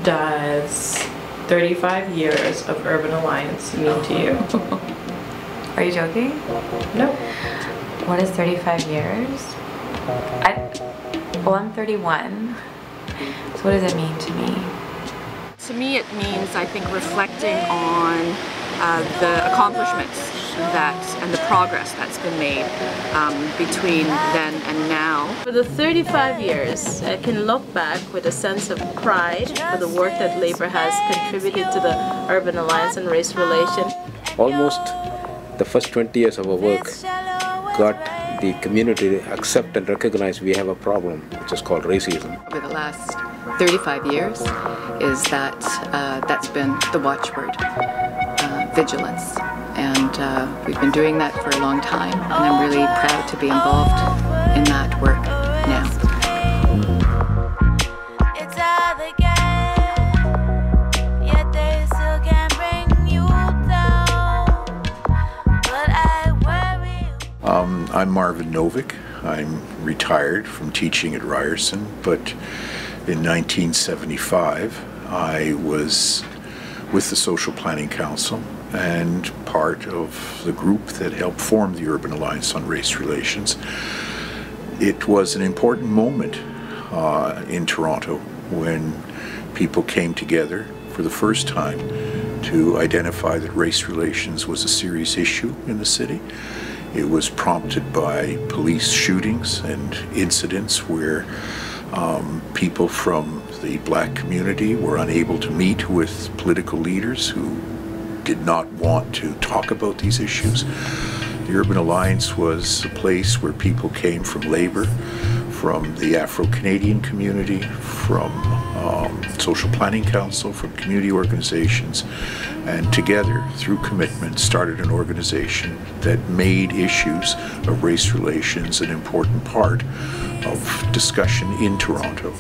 Does 35 years of Urban Alliance mean to you? Are you joking? No. What is 35 years? Well, I'm 31. So what does it mean to me? To me, it means, I think, reflecting on the accomplishments and the progress that's been made between then and now. For the 35 years, I can look back with a sense of pride for the work that Labour has contributed to the Urban Alliance on Race Relations. Almost the first 20 years of our work got the community to accept and recognize we have a problem, which is called racism. Over the last 35 years is that that's been the watchword, vigilance. And we've been doing that for a long time, and I'm really proud to be involved in that work now. I'm Marvin Novick. I'm retired from teaching at Ryerson, but in 1975 I was with the Social Planning Council and part of the group that helped form the Urban Alliance on Race Relations. It was an important moment in Toronto when people came together for the first time to identify that race relations was a serious issue in the city. It was prompted by police shootings and incidents where people from the black community were unable to meet with political leaders who did not want to talk about these issues. The Urban Alliance was a place where people came from Labour, from the Afro-Canadian community, from Social Planning Council, from community organizations, and together, through commitment, started an organization that made issues of race relations an important part of discussion in Toronto.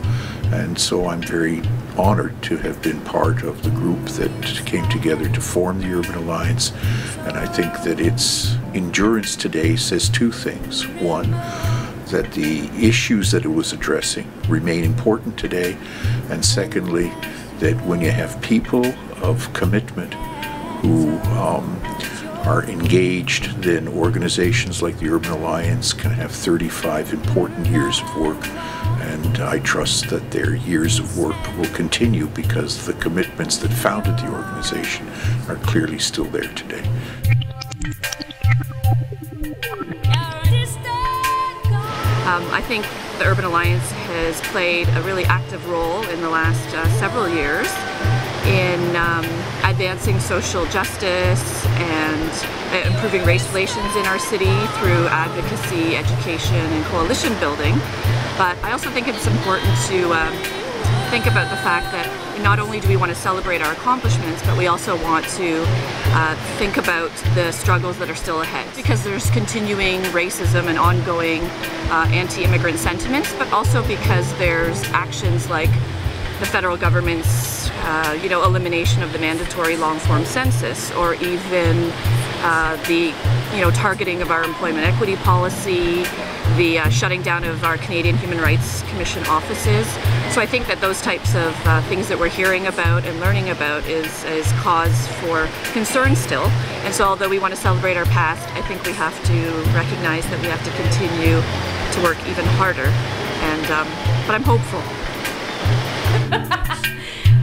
And so I'm very honored to have been part of the group that came together to form the Urban Alliance. And I think that its endurance today says two things. One, that the issues that it was addressing remain important today, and secondly, that when you have people of commitment who are engaged, then organizations like the Urban Alliance can have 35 important years of work, and I trust that their years of work will continue because the commitments that founded the organization are clearly still there today. I think the Urban Alliance has played a really active role in the last several years in advancing social justice and improving race relations in our city through advocacy, education, and coalition building. But I also think it's important to think about the fact that not only do we want to celebrate our accomplishments, but we also want to think about the struggles that are still ahead. Because there's continuing racism and ongoing anti-immigrant sentiments, but also because there's actions like the federal government's elimination of the mandatory long-form census, or even the targeting of our employment equity policy, the shutting down of our Canadian Human Rights Commission offices. So I think that those types of things that we're hearing about and learning about is cause for concern still. And so although we want to celebrate our past, I think we have to recognize that we have to continue to work even harder. And but I'm hopeful.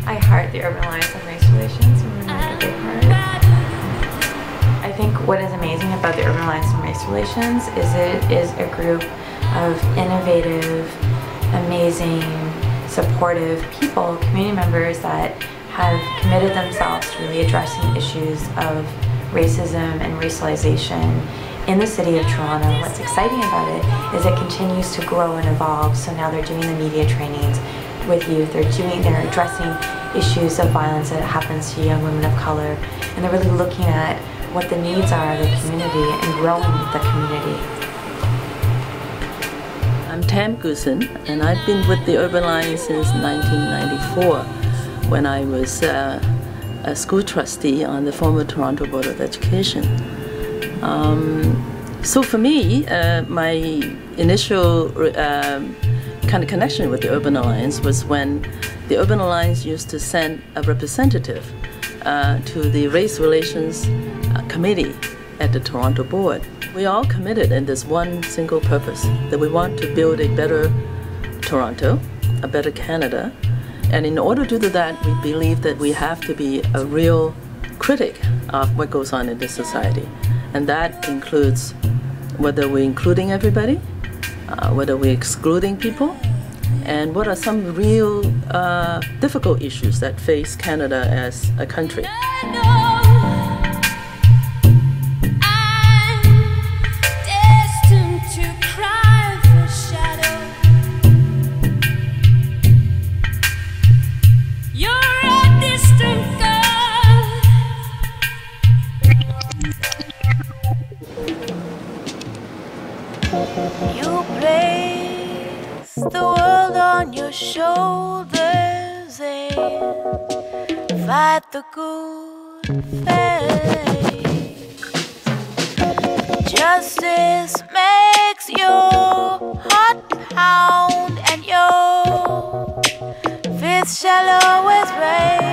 I heart the Urban Alliance on Race Relations. I think what is amazing about the Urban Alliance on Race Relations is it is a group of innovative, amazing, supportive people, community members that have committed themselves to really addressing issues of racism and racialization in the city of Toronto. What's exciting about it is it continues to grow and evolve. So now they're doing the media trainings with youth. They're addressing issues of violence that happens to young women of color, and they're really looking at what the needs are of the community and growing the community. I'm Tam Goosen, and I've been with the Urban Alliance since 1994 when I was a school trustee on the former Toronto Board of Education. So for me, my initial kind of connection with the Urban Alliance was when the Urban Alliance used to send a representative to the Race Relations Committee at the Toronto board. We all committed in this one single purpose, that we want to build a better Toronto, a better Canada. And in order to do that, we believe that we have to be a real critic of what goes on in this society. And that includes whether we're including everybody, whether we're excluding people, and what are some real difficult issues that face Canada as a country. You place the world on your shoulders and fight the good fight. Justice makes your heart pound and your fist shall always raise.